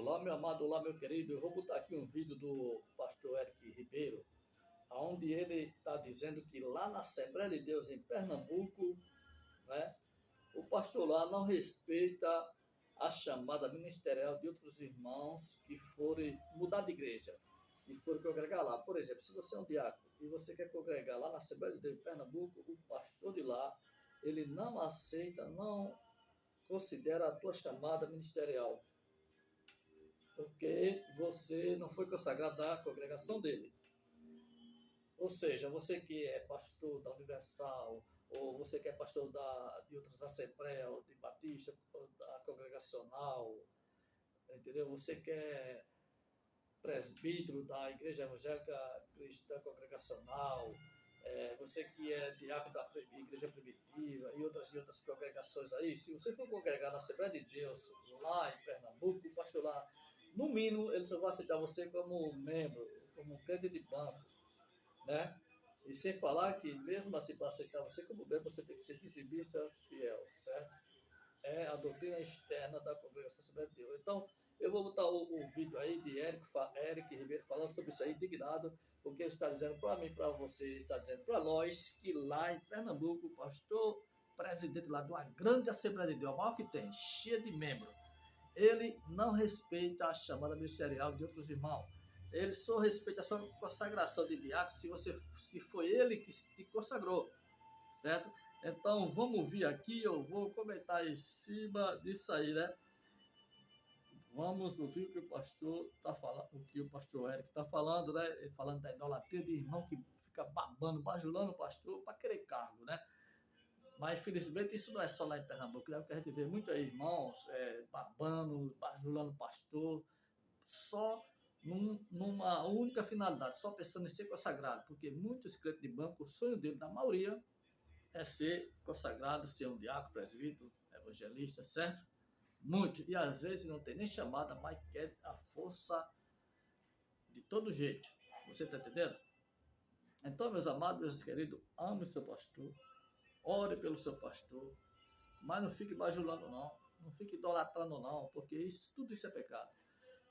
Olá, meu amado, olá, meu querido. Eu vou botar aqui um vídeo do pastor Eric Ribeiro, onde ele está dizendo que lá na Assembleia de Deus em Pernambuco, né, o pastor lá não respeita a chamada ministerial de outros irmãos que forem mudar de igreja e forem congregar lá. Por exemplo, se você é um diácono e você quer congregar lá na Assembleia de Deus em Pernambuco, o pastor de lá, ele não aceita, não considera a tua chamada ministerial, porque você não foi consagrado da congregação dele. Ou seja, você que é pastor da Universal, ou você que é pastor de outras assembleias, ou de Batista, ou da congregacional, entendeu? Você que é presbítero da Igreja Evangélica Cristã Congregacional, você que é diácono da Igreja Primitiva e outras congregações aí, se você for congregar na Assembleia de Deus lá em Pernambuco, o pastor lá, no mínimo, ele só vai aceitar você como membro, como crente de banco, né? E sem falar que, mesmo assim, para aceitar você como membro, você tem que ser dizimista fiel, certo? É a doutrina externa da congregação Assembleia de Deus. Então, eu vou botar o vídeo aí de Eric Ribeiro falando sobre isso aí, indignado, porque ele está dizendo para mim, para você, está dizendo para nós, que lá em Pernambuco, o pastor presidente lá de uma grande Assembleia de Deus, a maior que tem, cheia de membros, ele não respeita a chamada ministerial de outros irmãos. Ele só respeita a sua consagração de diácono se foi ele que te consagrou, certo? Então, vamos ouvir aqui, eu vou comentar em cima disso aí, né? Vamos ouvir o que o pastor está falando, o que o pastor Eric está falando, né? Ele falando da idolatria de irmão que fica babando, bajulando o pastor para querer cargo, né? Mas, infelizmente, isso não é só lá em Pernambuco, né? Porque a gente vê muitos aí, irmãos babando, bajulando o pastor, só numa única finalidade, só pensando em ser consagrado, porque muitos crentes de banco, o sonho dele, da maioria, é ser consagrado, ser um diácono, presbítero, evangelista, certo? Muito. E às vezes não tem nem chamada, mas quer a força de todo jeito. Você está entendendo? Então, meus amados, meus queridos, ame o seu pastor, ore pelo seu pastor, mas não fique bajulando não, não fique idolatrando não, porque tudo isso é pecado.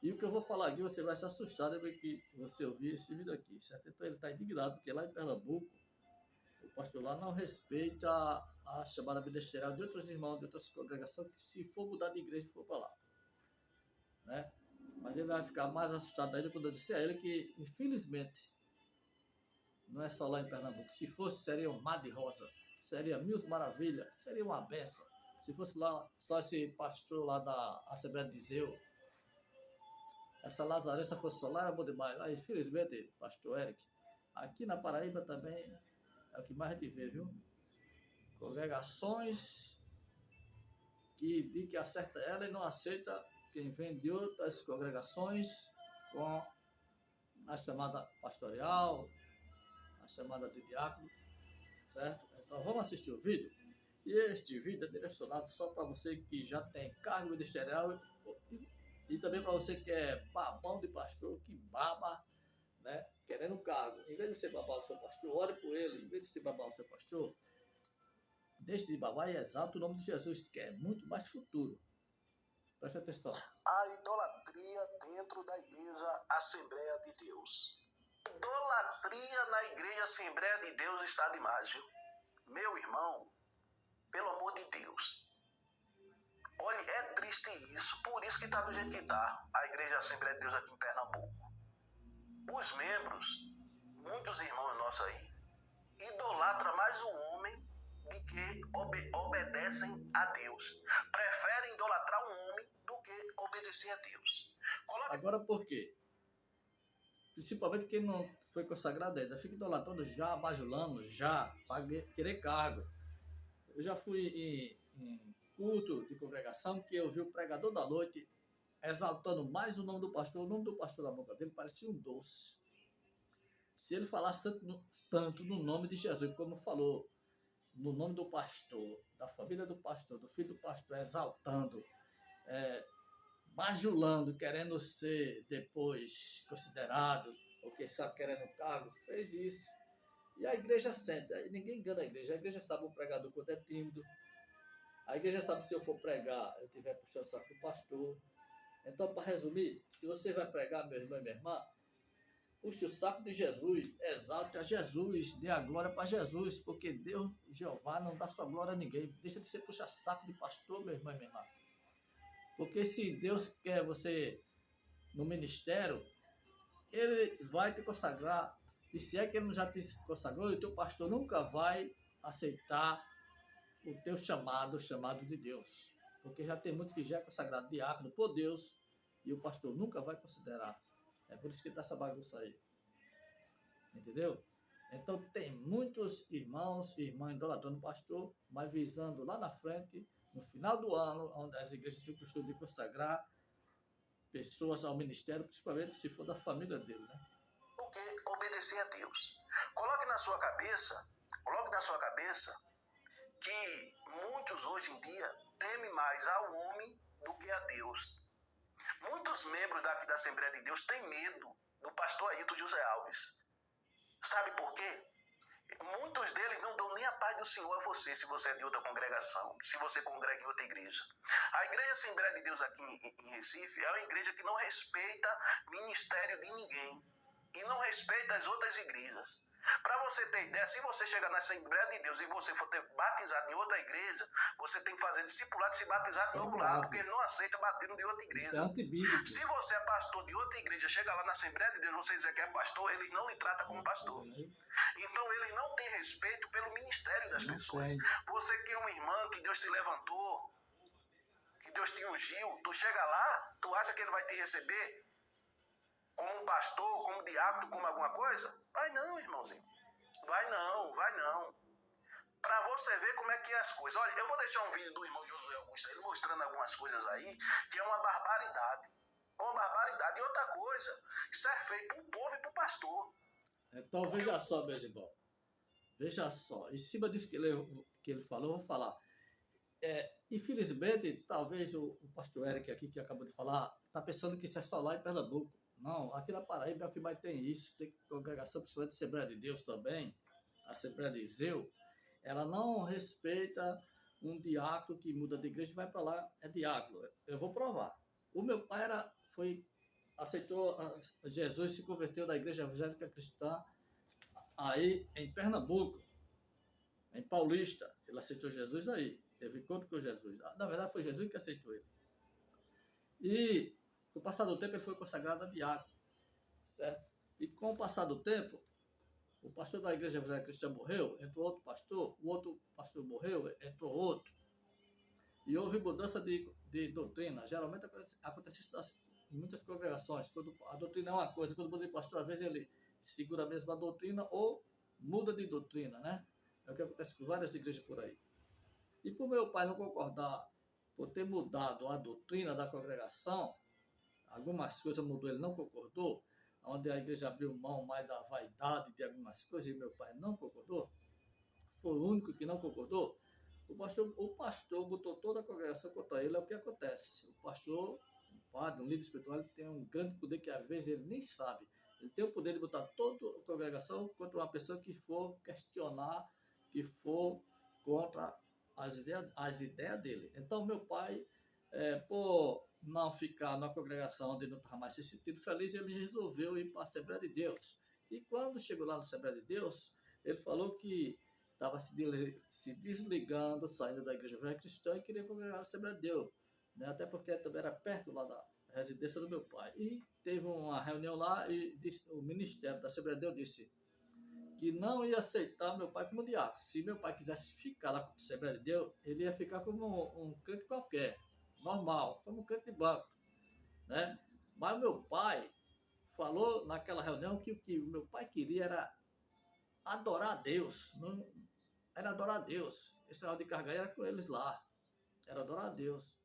E o que eu vou falar aqui, você vai se assustar depois que você ouvir esse vídeo aqui, certo? Então ele está indignado, porque lá em Pernambuco, o pastor lá não respeita a chamada ministerial de outros irmãos, de outras congregações, que se for mudar de igreja, for para lá, né? Mas ele vai ficar mais assustado ainda quando eu disser a ele que, infelizmente, não é só lá em Pernambuco. Se fosse, seria um mar de rosa, seria mil maravilhas, seria uma benção. Se fosse lá, só esse pastor lá da Assembleia de Viseu, essa Lazaressa fosse só lá, era bom demais. Mas, infelizmente, pastor Eric, aqui na Paraíba também é o que mais a gente vê, viu? Congregações que diz que acerta ela e não aceita quem vem de outras congregações com a chamada pastoral, a chamada de diácono, certo? Então vamos assistir o vídeo. E este vídeo é direcionado só para você que já tem cargo ministerial e também para você que é babão de pastor, que baba, né? Querendo cargo. Em vez de você babar o seu pastor, ore por ele. Em vez de você babar o seu pastor, deixe de babar e exalta o nome de Jesus, que é muito mais futuro. Preste atenção. A idolatria dentro da Igreja Assembleia de Deus. Idolatria na Igreja Assembleia de Deus está demais, viu? Meu irmão, pelo amor de Deus. Olha, é triste isso, por isso que está do jeito que está a Igreja Assembleia de Deus aqui em Pernambuco. Os membros, muitos irmãos nossos aí, idolatram mais o homem do que obedecem a Deus. Preferem idolatrar um homem do que obedecer a Deus. Agora por quê? Principalmente quem não foi consagrado ainda, fica idolatrando já, bajulando já, para querer cargo. Eu já fui em culto de congregação que eu vi o pregador da noite exaltando mais o nome do pastor da boca dele parecia um doce. Se ele falasse tanto no nome de Jesus, como falou, no nome do pastor, da família do pastor, do filho do pastor, exaltando, bajulando, querendo ser depois considerado, ou quem sabe querendo cargo, fez isso. E a igreja senta, e ninguém engana a igreja sabe o pregador quando é tímido, a igreja sabe se eu for pregar, eu estiver puxando o saco do pastor, Então, para resumir, se você vai pregar, meu irmão e minha irmã, puxe o saco de Jesus, exalte a Jesus, dê a glória para Jesus, porque Deus, Jeová, não dá sua glória a ninguém. Deixa de ser puxa-saco de pastor, meu irmão e minha irmã. Porque se Deus quer você no ministério, Ele vai te consagrar. E se é que Ele não já te consagrou, o teu pastor nunca vai aceitar o teu chamado, o chamado de Deus. Porque já tem muito que já é consagrado diácono por Deus, e o pastor nunca vai considerar. É por isso que está essa bagunça aí. Entendeu? Então tem muitos irmãos e irmãs idolatrando o pastor, mas visando lá na frente, no final do ano, onde as igrejas têm o costume de consagrar pessoas ao ministério, principalmente se for da família dele, né? Porque obedecer a Deus. Coloque na sua cabeça que muitos hoje em dia temem mais ao homem do que a Deus. Muitos membros daqui da Assembleia de Deus têm medo do pastor Ailton José Alves. Sabe por quê? Muitos deles não dão nem a paz do Senhor a você, se você é de outra congregação, se você congrega em outra igreja. A Igreja Assembleia de Deus aqui em Recife é uma igreja que não respeita ministério de ninguém e não respeita as outras igrejas. Para você ter ideia, se você chegar na Assembleia de Deus e você for ter batizado em outra igreja, você tem que fazer discipulado e se batizar de novo lá, porque ele não aceita batismo de outra igreja. Isso é antibíblico. Se você é pastor de outra igreja, chega lá na Assembleia de Deus, você dizer que é pastor, eles não lhe tratam como pastor. Então eles não têm respeito pelo ministério das pessoas. Você que é uma irmã que Deus te levantou, que Deus te ungiu, tu chega lá, tu acha que ele vai te receber como um pastor, como diácono, como alguma coisa? Vai não, irmãozinho. Vai não. Para você ver como é que é as coisas. Olha, eu vou deixar um vídeo do irmão Josué Augusto, ele mostrando algumas coisas aí, que é uma barbaridade. Uma barbaridade. E outra coisa, isso é feito para o povo e para o pastor. Então, veja só, meus irmãos. Veja só. Em cima disso que ele falou, eu vou falar. Infelizmente, talvez o pastor Eric aqui, que acabou de falar, está pensando que isso é só lá em Pernambuco. Não, aqui na Paraíba é o que mais tem isso. Tem congregação, principalmente a Assembleia de Deus também, a Assembleia de Zeu. Ela não respeita um diácono que muda de igreja e vai para lá, é diácono. Eu vou provar. O meu pai aceitou Jesus, se converteu da igreja evangélica cristã aí em Pernambuco, em Paulista. Ele aceitou Jesus aí, teve encontro com Jesus. Na verdade, foi Jesus que aceitou ele. E, com o passar do tempo, ele foi consagrado a diácono, certo? E com o passar do tempo, o pastor da igreja evangélica cristã morreu, entrou outro pastor, o outro pastor morreu, entrou outro. E houve mudança de doutrina. Geralmente acontece isso em muitas congregações. Quando a doutrina é uma coisa, quando muda de pastor, às vezes ele segura a mesma doutrina ou muda de doutrina, né? É o que acontece com várias igrejas por aí. E por meu pai não concordar, por ter mudado a doutrina da congregação, algumas coisas mudou, ele não concordou, onde a igreja abriu mão mais da vaidade de algumas coisas e meu pai não concordou, foi o único que não concordou. O pastor botou toda a congregação contra ele. É o que acontece. O pastor, um padre, um líder espiritual, ele tem um grande poder que às vezes ele nem sabe. Ele tem o poder de botar toda a congregação contra uma pessoa que for questionar, que for contra as ideias dele. Então, meu pai, por não ficar na congregação onde ele não estava mais se sentindo feliz, ele resolveu ir para a Assembleia de Deus. E quando chegou lá na Assembleia de Deus, ele falou que estava se desligando, saindo da igreja evangélica cristã e queria congregar na Assembleia de Deus, né? Até porque também era perto lá da residência do meu pai. E teve uma reunião lá e o ministério da Assembleia de Deus disse que não ia aceitar meu pai como diácono. Se meu pai quisesse ficar lá com a Assembleia de Deus, ele ia ficar como um crente qualquer, normal, como um crente de banco, né? Mas meu pai falou naquela reunião que o que o meu pai queria era adorar a Deus, não era adorar a Deus. Esse negócio de carga era com eles lá. Era adorar a Deus,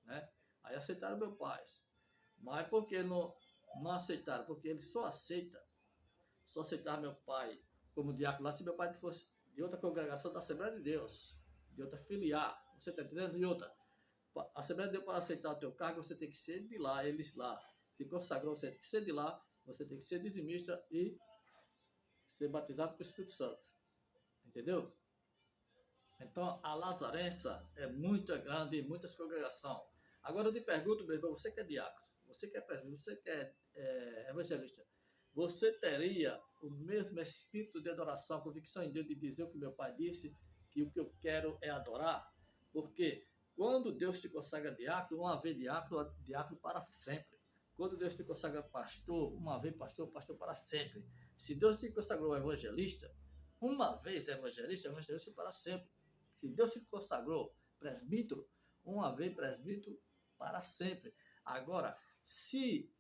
né? Aí aceitaram meu pai. Mas por que não aceitaram? Porque ele só aceitava meu pai como diácono lá se meu pai fosse de outra congregação da Assembleia de Deus, de outra filiar. Você está entendendo? E outra, a Assembleia de Deus, para aceitar o teu cargo, você tem que ser de lá, eles lá. Que consagrou você tem que ser de lá, você tem que ser dizimista e ser batizado com o Espírito Santo. Entendeu? Então, a Lazarença é muito grande em muitas congregações. Agora eu te pergunto, meu irmão, você que é diácono, você que é presbítero, você que é evangelista, você teria o mesmo espírito de adoração, convicção em Deus de dizer o que meu pai disse, que o que eu quero é adorar? Porque quando Deus te consagra diácono, uma vez diácono, diácono para sempre. Quando Deus te consagra pastor, uma vez pastor, pastor para sempre. Se Deus te consagrou evangelista, uma vez evangelista, evangelista para sempre. Se Deus te consagrou presbítero, uma vez presbítero para sempre. Agora, se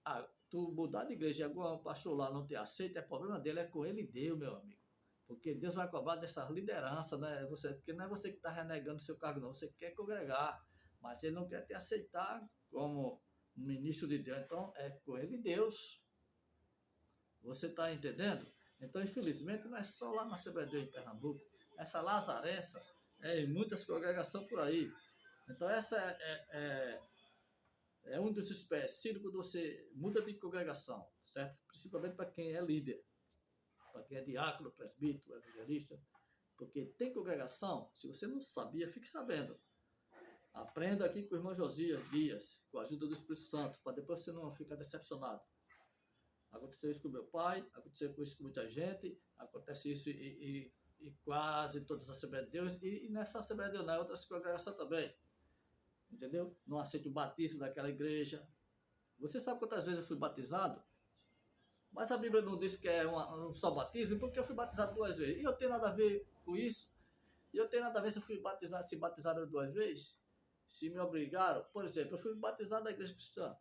tu mudar de igreja e algum pastor lá não te aceita, é problema dele, é com ele e Deus, meu amigo. Porque Deus vai cobrar dessa liderança, né? Porque não é você que está renegando seu cargo, não. Você quer congregar, mas ele não quer te aceitar como ministro de Deus. Então, é com ele e Deus. Você está entendendo? Então, infelizmente, não é só lá na Assembleia de Deus em Pernambuco. Essa lazarença é em muitas congregações por aí. Então, essa é um dos específicos quando você muda de congregação, certo? Principalmente para quem é líder, para quem é diácono, presbítero, evangelista. Porque tem congregação, se você não sabia, fique sabendo. Aprenda aqui com o irmão Josias Dias, com a ajuda do Espírito Santo, para depois você não ficar decepcionado. Aconteceu isso com meu pai, aconteceu isso com muita gente, acontece isso e quase todas as Assembleias de Deus, e nessa Assembleia de Deus, em outras congregações também. Entendeu? Não aceito o batismo daquela igreja. Você sabe quantas vezes eu fui batizado? Mas a Bíblia não diz que é um só batismo, porque eu fui batizado 2 vezes. E eu tenho nada a ver com isso. E eu tenho nada a ver se eu fui batizado, se batizaram 2 vezes. Se me obrigaram. Por exemplo, eu fui batizado na igreja cristã.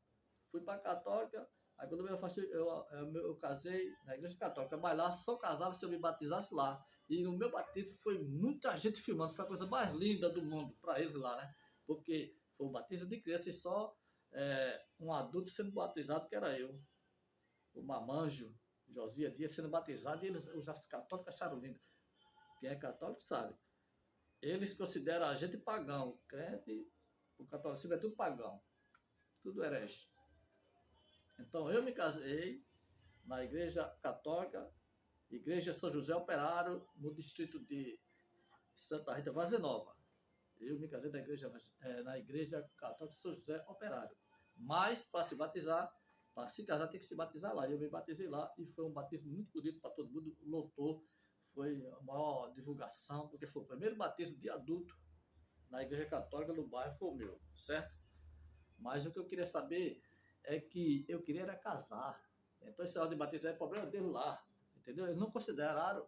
Fui para a católica. Aí quando eu casei na igreja católica. Mas lá só casava se eu me batizasse lá. E no meu batismo foi muita gente filmando. Foi a coisa mais linda do mundo para eles lá, né? Porque foi o batismo de criança e só um adulto sendo batizado, que era eu. O Mamanjo, Josias Dias, sendo batizado, e os católicos acharam lindo. Quem é católico sabe. Eles consideram a gente pagão. Crente, o catolicismo é tudo pagão. Tudo herege. Então, eu me casei na igreja católica, igreja São José Operário, no distrito de Santa Rita Vazenova. Eu me casei na igreja católica São José Operário. Mas, para se batizar, para se casar, tem que se batizar lá. Eu me batizei lá e foi um batismo muito bonito para todo mundo. Lotou. Foi a maior divulgação, porque foi o primeiro batismo de adulto na igreja católica do bairro, foi o meu, certo? Mas o que eu queria saber é que eu queria era casar. Então esse hora de batismo é problema dele lá, entendeu? Eles não consideraram.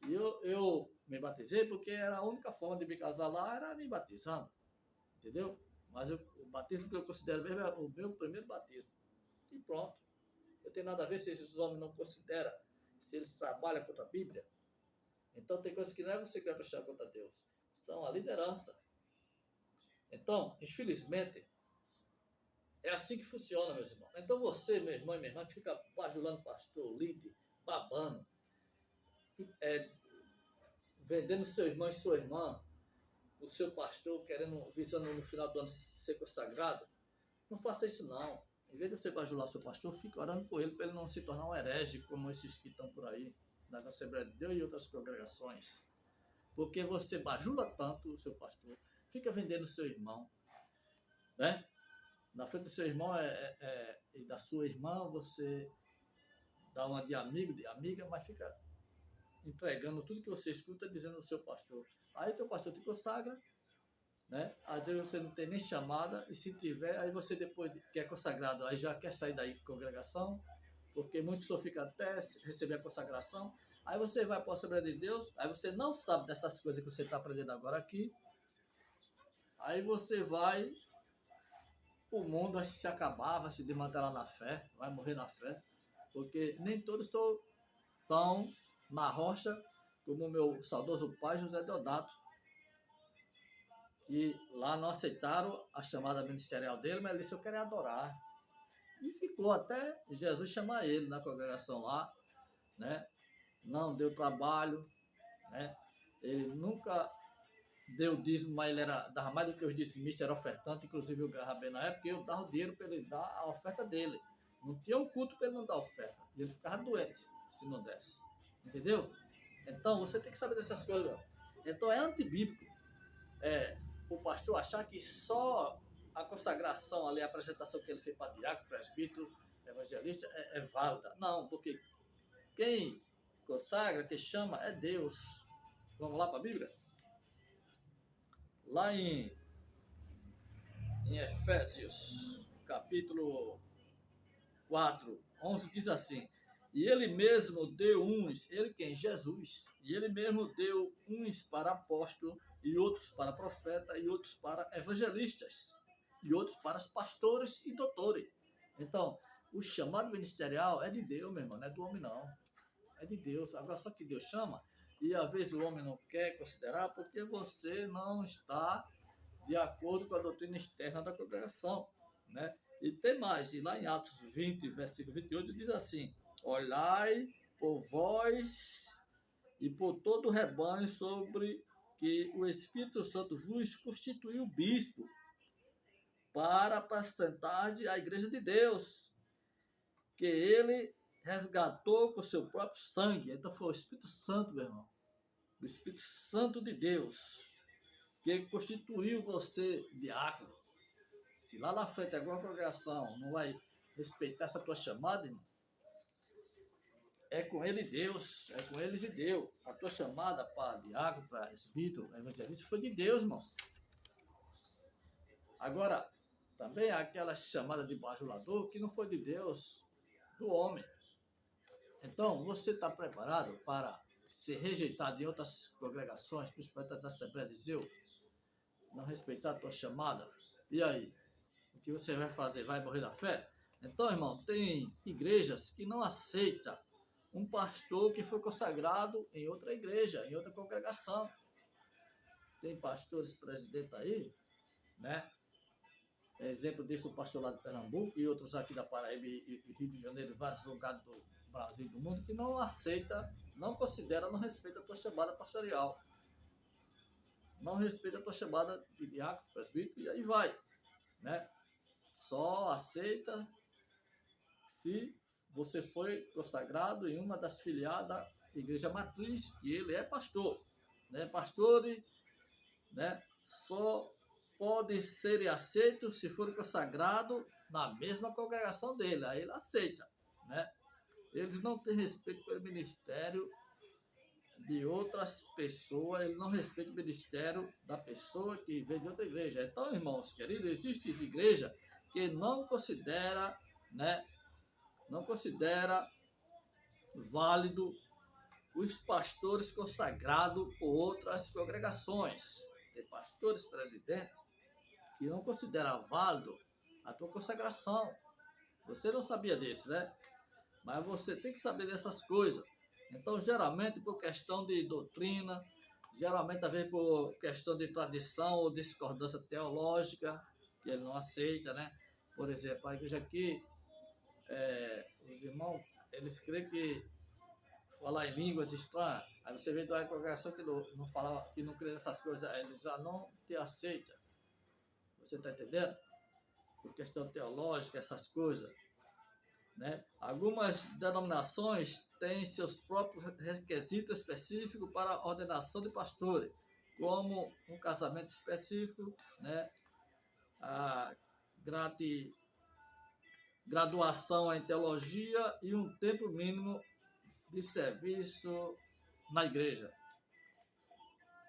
E eu me batizei porque era a única forma de me casar lá, era me batizando, entendeu? Mas o batismo que eu considero mesmo é o meu primeiro batismo. E pronto. Não tem nada a ver se esses homens não consideram, se eles trabalham contra a Bíblia. Então tem coisas que não é você que vai prestar contra Deus, são a liderança. Então, infelizmente, é assim que funciona, meus irmãos. Então você, meu irmão e minha irmã, que fica bajulando pastor, líder, babando, vendendo seu irmão e sua irmã, o seu pastor, visando no final do ano ser consagrado, não faça isso não. Em vez de você bajular seu pastor, fique orando por ele, para ele não se tornar um herege, como esses que estão por aí, nas Assembleias de Deus e outras congregações. Porque você bajula tanto o seu pastor, fica vendendo o seu irmão, né? Na frente do seu irmão e da sua irmã, você dá uma de amigo, de amiga, mas fica entregando tudo que você escuta, dizendo ao seu pastor. Aí o teu pastor te consagra, né? Às vezes você não tem nem chamada, e se tiver, aí você depois que é consagrado, aí já quer sair da congregação, porque muitos só ficam até receber a consagração. Aí você vai para a Assembleia de Deus, aí você não sabe dessas coisas que você está aprendendo agora aqui. Aí você vai, o mundo vai se acabar, vai se desmantelar na fé, vai morrer na fé, porque nem todos estão na rocha, como o meu saudoso pai José Deodato, que lá não aceitaram a chamada ministerial dele, mas ele disse: eu quero adorar. E ficou até Jesus chamar ele na congregação lá, né? Não deu trabalho, né? Ele nunca deu dízimo, mas ele dava mais do que os dizimistas, era ofertante, inclusive eu ganhava bem na época, e eu dava o dinheiro para ele dar a oferta dele. Não tinha um culto para ele não dar oferta. E ele ficava doente se não desse. Entendeu? Então, você tem que saber dessas coisas, meu. Então, é antibíblico o pastor achar que só a consagração ali, a apresentação que ele fez para diácono, presbítero, evangelista, é válida. Não, porque quem consagra, quem chama, é Deus. Vamos lá para a Bíblia? Lá em Efésios, capítulo 4, 11, diz assim: e ele mesmo deu uns, ele quem? Jesus, e ele mesmo deu uns para apóstolo, e outros para profeta, e outros para evangelistas, e outros para os pastores e doutores. Então, o chamado ministerial é de Deus, meu irmão, não é do homem não, é de Deus. Agora só que Deus chama, e às vezes o homem não quer considerar, porque você não está de acordo com a doutrina externa da congregação, né? E tem mais, e lá em Atos 20, versículo 28, diz assim: olhai por vós e por todo o rebanho sobre que o Espírito Santo vos constituiu bispo para apacentar a igreja de Deus, que ele resgatou com seu próprio sangue. Então foi o Espírito Santo, meu irmão, o Espírito Santo de Deus, que constituiu você diácono. Se lá na frente alguma congregação não vai respeitar essa tua chamada, irmão, é com ele Deus, é com eles e Deus. A tua chamada para diácono, para presbítero, evangelista, foi de Deus, irmão. Agora, também há aquela chamada de bajulador que não foi de Deus, do homem. Então, você está preparado para ser rejeitado em outras congregações, principalmente as Assembleias de Deus, não respeitar a tua chamada? E aí? O que você vai fazer? Vai morrer da fé? Então, irmão, tem igrejas que não aceitam um pastor que foi consagrado em outra igreja, em outra congregação. Tem pastores presidentes aí, né? Exemplo disso, o pastor lá de Pernambuco e outros aqui da Paraíba e Rio de Janeiro, vários lugares do Brasil e do mundo, que não aceita, não considera, não respeita a tua chamada pastoral. Não respeita a tua chamada de diácono, presbítero, e aí vai, né? Só aceita se você foi consagrado em uma das filiais da igreja matriz, que ele é pastor, né? Pastores, né? Só podem ser aceitos se for consagrado na mesma congregação dele, aí ele aceita, né? Eles não têm respeito pelo ministério de outras pessoas, ele não respeita o ministério da pessoa que vem de outra igreja. Então, irmãos queridos, existem igrejas que não considera, né? Não considera válido os pastores consagrados por outras congregações. Tem pastores presidentes que não considera válido a tua consagração. Você não sabia disso, né? Mas você tem que saber dessas coisas. Então, geralmente, por questão de doutrina, geralmente, às vezes, por questão de tradição ou discordância teológica, que ele não aceita, né? Por exemplo, a igreja aqui, os irmãos, eles creem que falar em línguas estranhas, aí você vê de uma congregação que não falava, que não crê nessas coisas, aí eles já não te aceitam. Você está entendendo? Por questão teológica, essas coisas, né? Algumas denominações têm seus próprios requisitos específicos para a ordenação de pastores, como um casamento específico, né? A graduação em teologia e um tempo mínimo de serviço na igreja.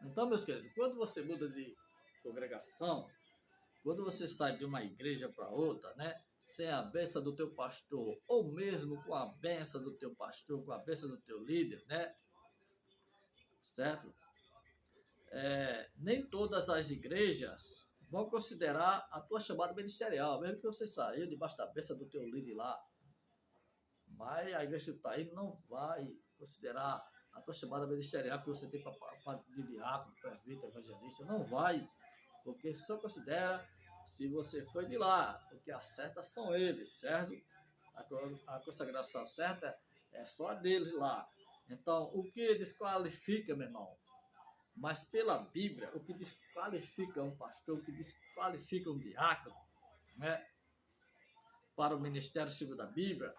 Então, meus queridos, quando você muda de congregação, quando você sai de uma igreja para outra, né, sem a bênção do teu pastor, ou mesmo com a bênção do teu pastor, com a bênção do teu líder, né, certo? Nem todas as igrejas vão considerar a tua chamada ministerial, mesmo que você saiu debaixo da bênção do teu líder lá. Mas a igreja que está aí não vai considerar a tua chamada ministerial que você tem para de diácono, presbítero, evangelista, não vai, porque só considera se você foi de lá, porque as certas são eles, certo? A consagração certa é só a deles lá. Então, o que desqualifica, meu irmão? Mas pela Bíblia, o que desqualifica um pastor, o que desqualifica um diácono, né, para o ministério segundo a Bíblia,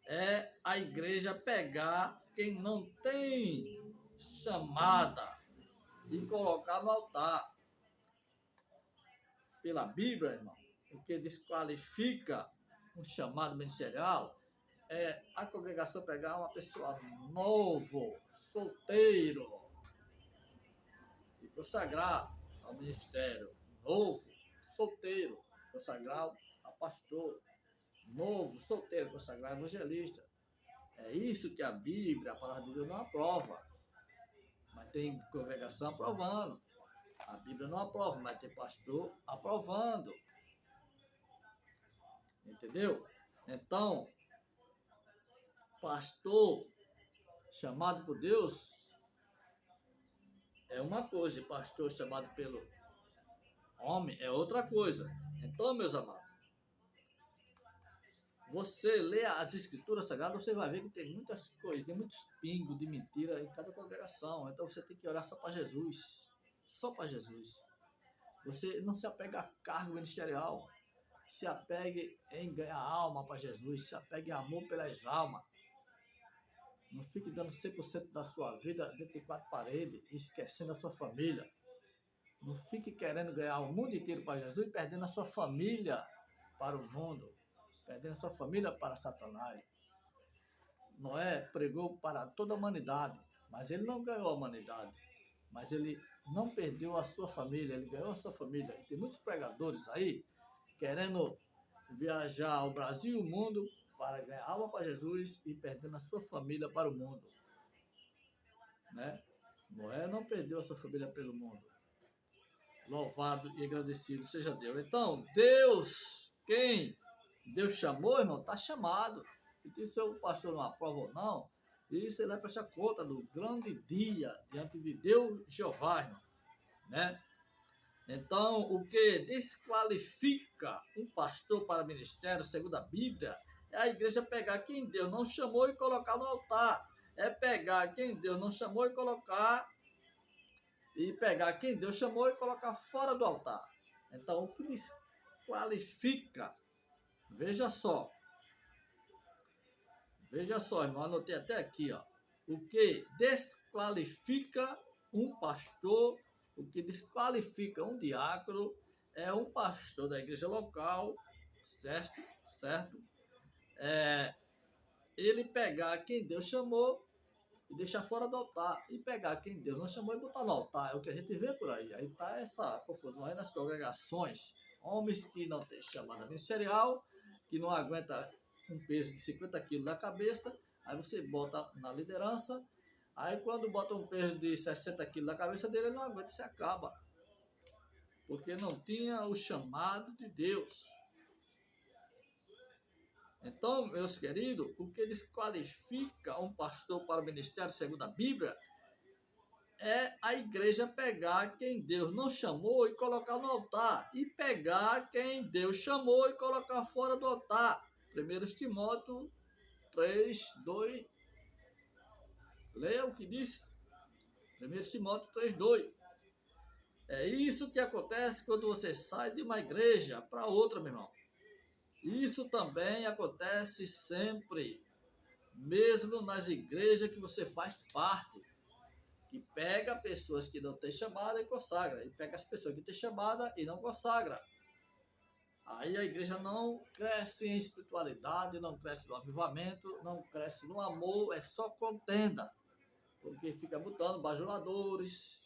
é a igreja pegar quem não tem chamada e colocar no altar. pela Bíblia, irmão, o que desqualifica um chamado ministerial é a congregação pegar uma pessoa novo, solteiro, e consagrar ao ministério, novo, solteiro, consagrar a pastor, novo, solteiro, consagrar evangelista. É isso que a Bíblia, a palavra de Deus, não aprova. Mas tem congregação aprovando. A Bíblia não aprova, mas tem pastor aprovando. Entendeu? Então, pastor chamado por Deus é uma coisa, e pastor chamado pelo homem é outra coisa. Então, meus amados, você lê as escrituras sagradas, você vai ver que tem muitas coisas, tem muitos pingos de mentira em cada congregação. Então você tem que orar só para Jesus. Só para Jesus. Você não se apega a cargo ministerial. Se apegue em ganhar alma para Jesus. Se apegue em amor pelas almas. Não fique dando 100% da sua vida dentro de 4 paredes, esquecendo a sua família. Não fique querendo ganhar o mundo inteiro para Jesus e perdendo a sua família para o mundo. Perdendo a sua família para Satanás. Noé pregou para toda a humanidade, mas ele não ganhou a humanidade. Mas ele não perdeu a sua família, ele ganhou a sua família. E tem muitos pregadores aí querendo viajar o Brasil e o mundo para ganhar alma para Jesus e perdendo a sua família para o mundo. Né? Noé não perdeu a sua família pelo mundo. Louvado e agradecido seja Deus. Então, Deus, quem Deus chamou, irmão, está chamado. E se o pastor não aprova ou não, isso ele vai prestar conta do grande dia diante de Deus Jeová, irmão. Né? Então, o que desqualifica um pastor para ministério, segundo a Bíblia, é a igreja pegar quem Deus não chamou e colocar no altar. É pegar quem Deus não chamou e colocar quem Deus chamou e colocar fora do altar. Então, o que desqualifica, veja só, irmão, anotei até aqui, ó. O que desqualifica um pastor, o que desqualifica um diácono é um pastor da igreja local, certo? Ele pegar quem Deus chamou e deixar fora do altar, e pegar quem Deus não chamou e botar no altar. É o que a gente vê por aí. Aí tá essa confusão aí nas congregações. Homens que não têm chamada ministerial, que não aguenta um peso de 50 quilos na cabeça, aí você bota na liderança, aí quando bota um peso de 60 quilos na cabeça dele, ele não aguenta e se acaba. Porque não tinha o chamado de Deus. Então, meus queridos, o que desqualifica um pastor para o ministério segundo a Bíblia é a igreja pegar quem Deus não chamou e colocar no altar. E pegar quem Deus chamou e colocar fora do altar. 1 Timóteo 3:2. Leia o que diz. 1 Timóteo 3:2. É isso que acontece quando você sai de uma igreja para outra, meu irmão. Isso também acontece sempre, mesmo nas igrejas que você faz parte, que pega pessoas que não têm chamada e consagra, e pega as pessoas que têm chamada e não consagra. Aí a igreja não cresce em espiritualidade, não cresce no avivamento, não cresce no amor, é só contenda, porque fica botando bajuladores,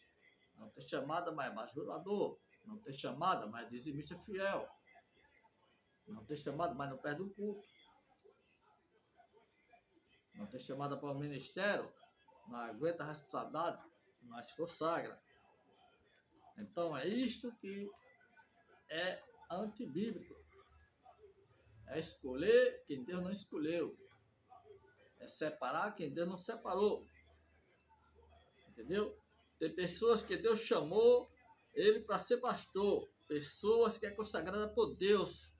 não tem chamada, mas é bajulador, não tem chamada, mas é dizimista fiel. Não tem chamada, mas não perde o culto. Não tem chamada para o ministério, não aguenta a responsabilidade, mas consagra. Então é isto que é antibíblico. É escolher quem Deus não escolheu. É separar quem Deus não separou. Entendeu? Tem pessoas que Deus chamou ele para ser pastor. Pessoas que é consagrada por Deus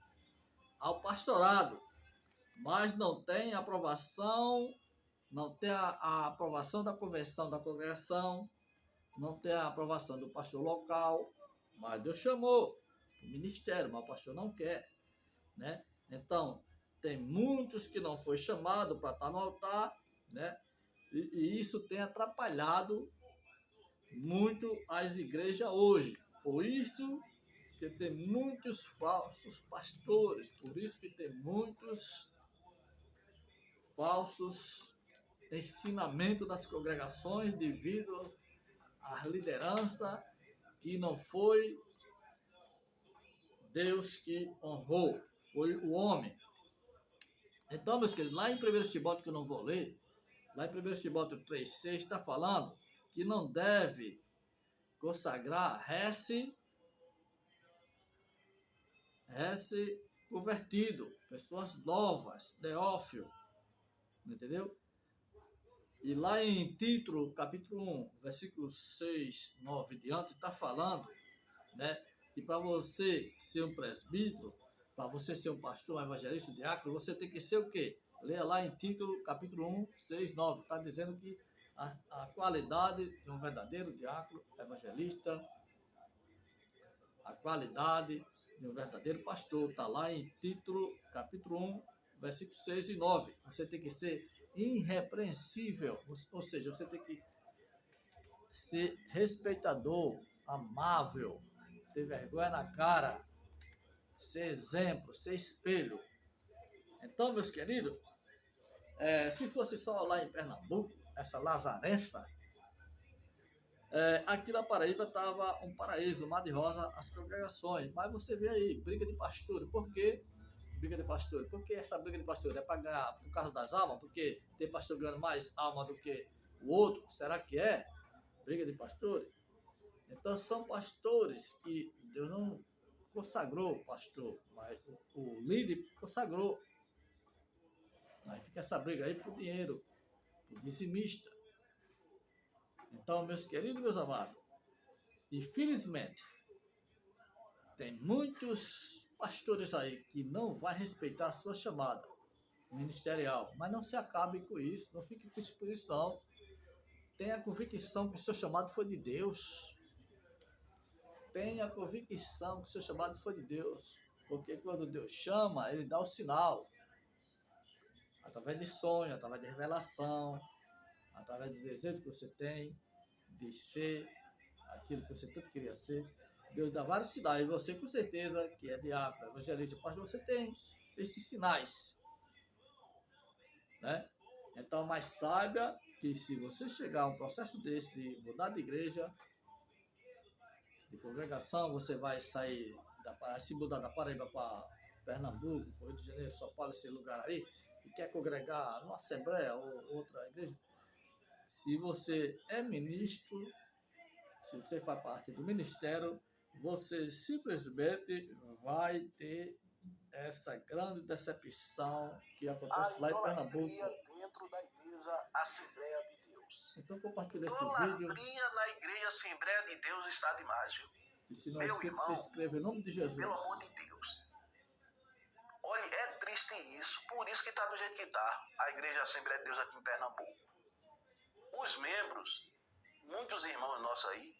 ao pastorado, mas não tem aprovação, não tem a aprovação da convenção da congregação, não tem a aprovação do pastor local, mas Deus chamou o ministério, mas o pastor não quer, né? Então, tem muitos que não foi chamado para estar no altar, né? E isso tem atrapalhado muito as igrejas hoje. Por isso Porque tem muitos falsos pastores, por isso que tem muitos falsos ensinamentos das congregações devido à liderança que não foi Deus que honrou, foi o homem. Então, meus queridos, lá em 1 Timóteo, que eu não vou ler, lá em 1 Timóteo 3,6 está falando que não deve consagrar convertido, pessoas novas, neófilo, entendeu? E lá em Tito, capítulo 1, versículos 6, 9 e diante, está falando, né, que para você ser um presbítero, para você ser um pastor, um evangelista, um diácono, você tem que ser o quê? Leia lá em Tito, capítulo 1, 6, 9. Está dizendo que a qualidade de um verdadeiro diácono, evangelista, a qualidade de um verdadeiro pastor, está lá em Tito, capítulo 1, versículos 6 e 9. Você tem que ser irrepreensível, ou seja, você tem que ser respeitador, amável, ter vergonha na cara, ser exemplo, ser espelho. Então, meus queridos, se fosse só lá em Pernambuco, essa lazarença, aqui na Paraíba estava um paraíso, um mar de rosa, as congregações. Mas você vê aí, briga de pastor. Por quê? Briga de pastor. Por que essa briga de pastor? É para ganhar por causa das almas? Porque tem pastor ganhando mais alma do que o outro? Será que é? Briga de pastores? Então são pastores que Deus não consagrou o pastor, mas o líder consagrou. Aí fica essa briga aí por dinheiro, por dizimista. Então, meus queridos, meus amados, infelizmente, tem muitos pastores aí que não vai respeitar a sua chamada ministerial, mas não se acabe com isso, não fique triste por isso não. Tenha a convicção que o seu chamado foi de Deus. Tenha a convicção que o seu chamado foi de Deus, porque quando Deus chama, Ele dá o sinal, através de sonho, através de revelação, através do desejo que você tem de ser aquilo que você tanto queria ser. Deus dá vários sinais, e você com certeza que é diácono, evangelista, pastor, você tem esses sinais, né? Então, mas saiba que se você chegar a um processo desse de mudar de igreja, de congregação, você vai sair se mudar da Paraíba para Pernambuco, Rio de Janeiro, São Paulo, esse lugar aí, e quer congregar numa assembleia ou outra igreja, se você é ministro, se você faz parte do ministério, você simplesmente vai ter essa grande decepção que acontece lá em Pernambuco. Dentro da igreja Assembleia de Deus. Então compartilhe esse vídeo. Idolatria na igreja Assembleia de Deus está demais, viu? E se não é inscrito, se inscreva em nome de Jesus. Pelo amor de Deus. Olha, é triste isso. Por isso que está do jeito que está a igreja Assembleia de Deus aqui em Pernambuco. Os membros, muitos irmãos nossos aí,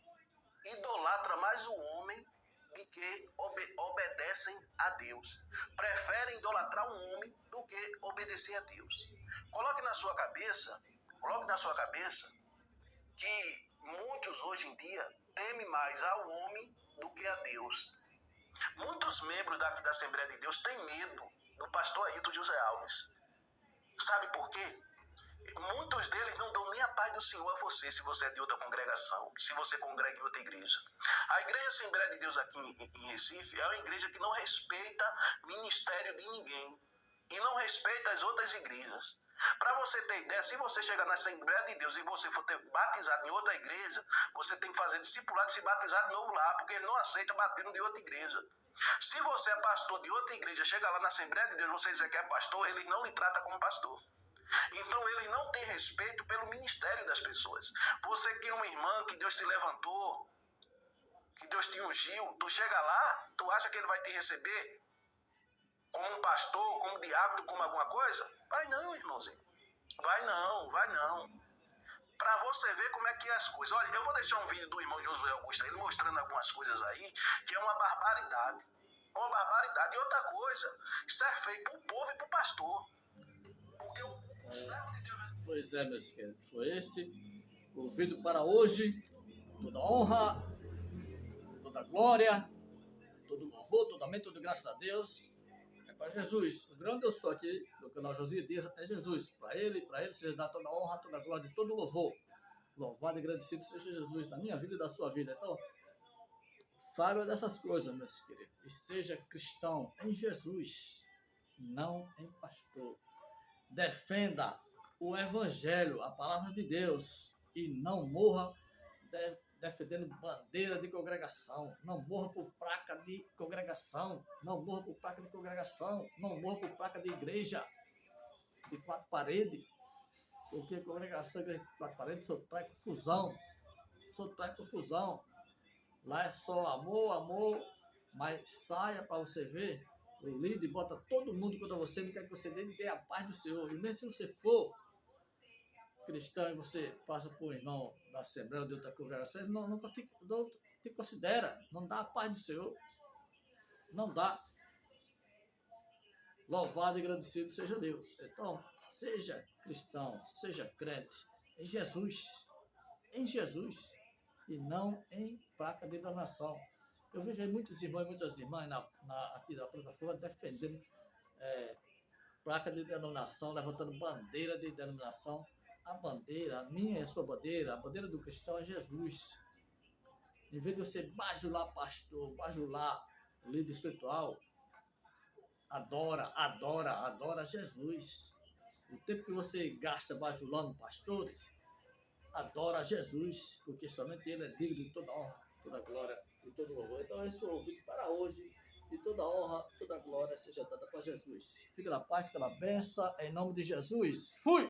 idolatram mais o homem do que obedecem a Deus. Preferem idolatrar um homem do que obedecer a Deus. Coloque na sua cabeça que muitos hoje em dia temem mais ao homem do que a Deus. Muitos membros da Assembleia de Deus têm medo do pastor Ailton José Alves. Sabe por quê? Muitos deles não dão nem a paz do Senhor a você, se você é de outra congregação, se você congrega em outra igreja. A igreja Assembleia de Deus aqui em Recife é uma igreja que não respeita ministério de ninguém e não respeita as outras igrejas. Para você ter ideia, se você chegar na Assembleia de Deus e você for ter batizado em outra igreja, você tem que fazer discipulado e se batizar de novo lá, porque ele não aceita batismo de outra igreja. Se você é pastor de outra igreja, chega lá na Assembleia de Deus, você dizer que é pastor, eles não lhe tratam como pastor. Então eles não têm respeito pelo ministério das pessoas. Você que é uma irmã que Deus te levantou, que Deus te ungiu, tu chega lá, tu acha que ele vai te receber como um pastor, como diácono, como alguma coisa? Vai não, irmãozinho. Vai não. Para você ver como é que é as coisas. Olha, eu vou deixar um vídeo do irmão Josué Augusto, ele mostrando algumas coisas aí, que é uma barbaridade. Uma barbaridade. E outra coisa, isso é feito para o povo e para o pastor. Porque o servo de Deus... Pois é, meus queridos, foi esse o vídeo para hoje. Toda honra, toda glória, toda todo louvor, todo amém, toda graças a Deus. É para Jesus. O grande eu sou aqui do canal Josias Dias é Jesus. Para ele seja dada toda a honra, toda a glória e todo o louvor. Louvado e agradecido seja Jesus na minha vida e da sua vida. Então, saiba dessas coisas, meus queridos. E seja cristão em Jesus, não em pastor. Defenda o Evangelho, a palavra de Deus, e não morra defendendo bandeira de congregação. Não morra por placa de congregação. Não morra por placa de congregação. Não morra por placa de igreja de 4 paredes. Porque congregação, igreja de 4 paredes, só traz confusão. Só traz confusão. Lá é só amor, amor, mas saia para você ver. O líder bota todo mundo contra você, não quer que você dê a paz do Senhor. E mesmo se você for cristão e você passa por um irmão da Assembleia ou de outra congregação, não te considera, não dá a paz do Senhor. Não dá. Louvado e agradecido seja Deus. Então, seja cristão, seja crente em Jesus. Em Jesus. E não em placa de danação. Eu vejo aí muitos irmãos e muitas irmãs aqui da plataforma defendendo placa de denominação, levantando bandeira de denominação. A bandeira, a minha é a sua bandeira, a bandeira do cristão é Jesus. Em vez de você bajular pastor, bajular líder espiritual, adora Jesus. O tempo que você gasta bajulando pastores, adora Jesus, porque somente Ele é digno de toda honra, toda glória e todo louvor. Então, esse foi o vídeo para hoje. E toda honra, toda glória seja dada para Jesus. Fica na paz, fica na bênção, em nome de Jesus. Fui!